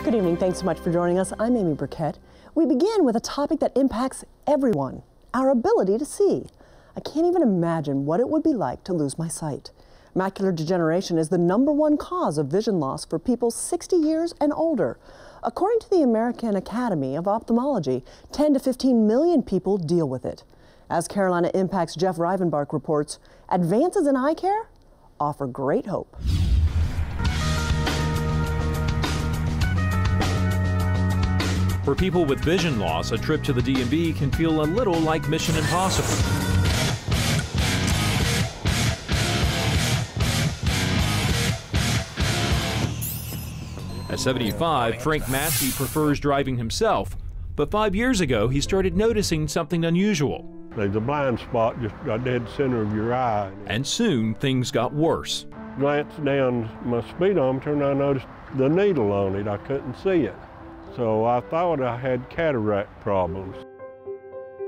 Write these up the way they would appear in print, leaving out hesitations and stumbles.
Good evening. Thanks so much for joining us. I'm Amy Burkett. We begin with a topic that impacts everyone, our ability to see. I can't even imagine what it would be like to lose my sight. Macular degeneration is the #1 cause of vision loss for people 60 years and older. According to the American Academy of Ophthalmology, 10 to 15 million people deal with it. As Carolina Impact's Jeff Rivenbark reports, advances in eye care offer great hope. For people with vision loss, a trip to the DMV can feel a little like Mission Impossible. At 75, Frank Massey prefers driving himself, but 5 years ago he started noticing something unusual. There's a blind spot just dead center of your eye. And soon things got worse. Glanced down my speedometer and I noticed the needle on it. I couldn't see it. So I thought I had cataract problems.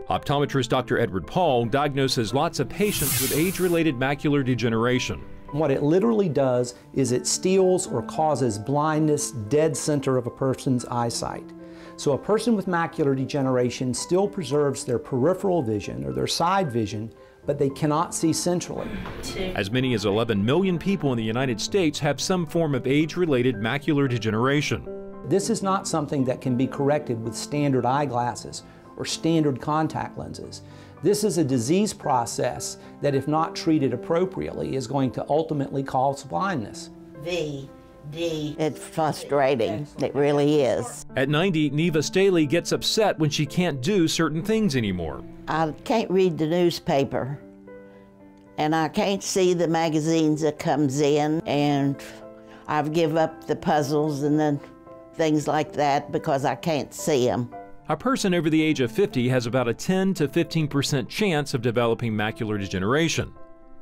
Optometrist Dr. Edward Paul diagnoses lots of patients with age-related macular degeneration. What it literally does is it steals or causes blindness dead center of a person's eyesight. So a person with macular degeneration still preserves their peripheral vision or their side vision, but they cannot see centrally. As many as 11 million people in the United States have some form of age-related macular degeneration. This is not something that can be corrected with standard eyeglasses or standard contact lenses. This is a disease process that, if not treated appropriately, is going to ultimately cause blindness. It's frustrating. It really is. At 90, Neva Staley gets upset when she can't do certain things anymore. I can't read the newspaper, and I can't see the magazines that comes in, and I've given up the puzzles and then things like that because I can't see them. A person over the age of 50 has about a 10 to 15% chance of developing macular degeneration.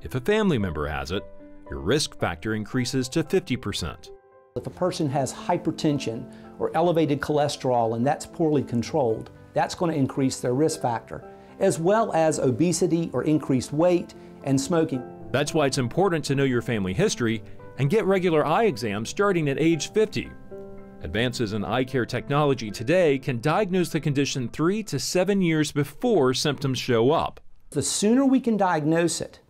If a family member has it, your risk factor increases to 50%. If a person has hypertension or elevated cholesterol and that's poorly controlled, that's going to increase their risk factor, as well as obesity or increased weight and smoking. That's why it's important to know your family history and get regular eye exams starting at age 50. Advances in eye care technology today can diagnose the condition 3 to 7 years before symptoms show up. The sooner we can diagnose it,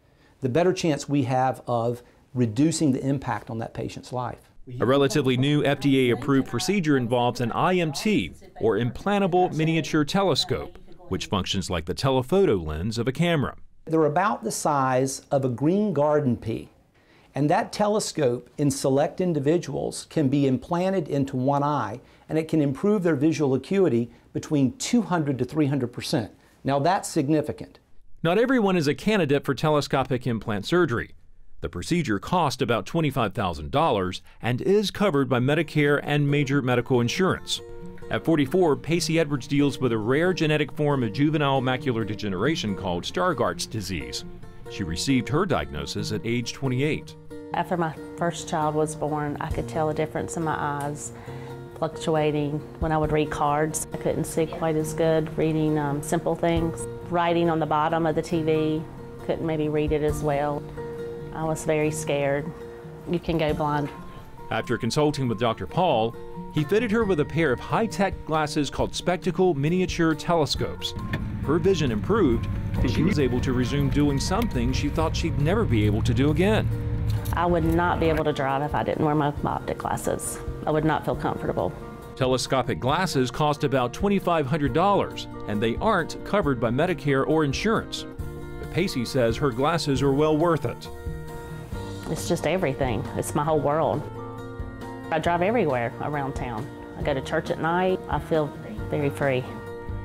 the better chance we have of reducing the impact on that patient's life. A relatively new FDA-approved procedure involves an IMT, or implantable miniature telescope, which functions like the telephoto lens of a camera. They're about the size of a green garden pea. And that telescope in select individuals can be implanted into one eye, and it can improve their visual acuity between 200 to 300%. Now that's significant. Not everyone is a candidate for telescopic implant surgery. The procedure costs about $25,000 and is covered by Medicare and major medical insurance. At 44, Pacey Edwards deals with a rare genetic form of juvenile macular degeneration called Stargardt's disease. She received her diagnosis at age 28. After my first child was born, I could tell a difference in my eyes, fluctuating. When I would read cards, I couldn't see quite as good reading simple things. Writing on the bottom of the TV, couldn't maybe read it as well. I was very scared. You can go blind. After consulting with Dr. Paul, he fitted her with a pair of high-tech glasses called spectacle miniature telescopes. Her vision improved, and she was able to resume doing something she thought she'd never be able to do again. I would not be able to drive if I didn't wear my optic glasses. I would not feel comfortable. Telescopic glasses cost about $2,500, and they aren't covered by Medicare or insurance. But Pacey says her glasses are well worth it. It's just everything. It's my whole world. I drive everywhere around town. I go to church at night. I feel very free.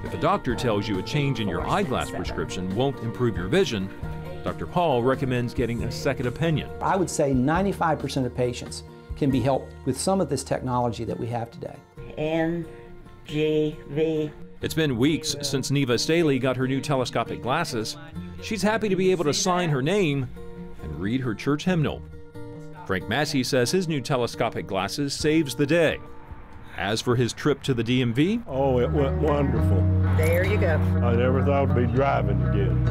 If a doctor tells you a change in your eyeglass prescription won't improve your vision, Dr. Paul recommends getting a second opinion. I would say 95% of patients can be helped with some of this technology that we have today. NGV. It's been weeks since Neva Staley got her new telescopic glasses. She's happy to be able to sign her name and read her church hymnal. Frank Massey says his new telescopic glasses saves the day. As for his trip to the DMV, oh, it went wonderful. There you go. I never thought I'd be driving again.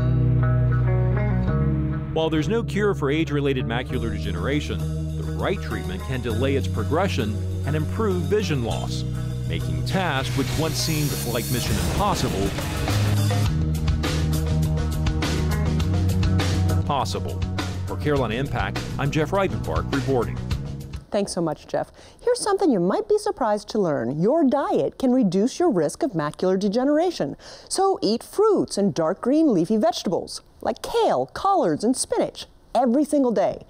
while there's no cure for age-related macular degeneration, the right treatment can delay its progression and improve vision loss, making tasks which once seemed like mission impossible possible. For Carolina Impact, I'm Jeff Rivenbark reporting. Thanks so much, Jeff. Here's something you might be surprised to learn. Your diet can reduce your risk of macular degeneration. So eat fruits and dark green leafy vegetables, like kale, collards, and spinach, every single day.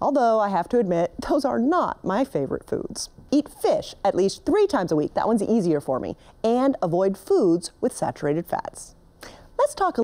Although I have to admit, those are not my favorite foods. Eat fish at least 3 times a week. That one's easier for me. And avoid foods with saturated fats. Let's talk a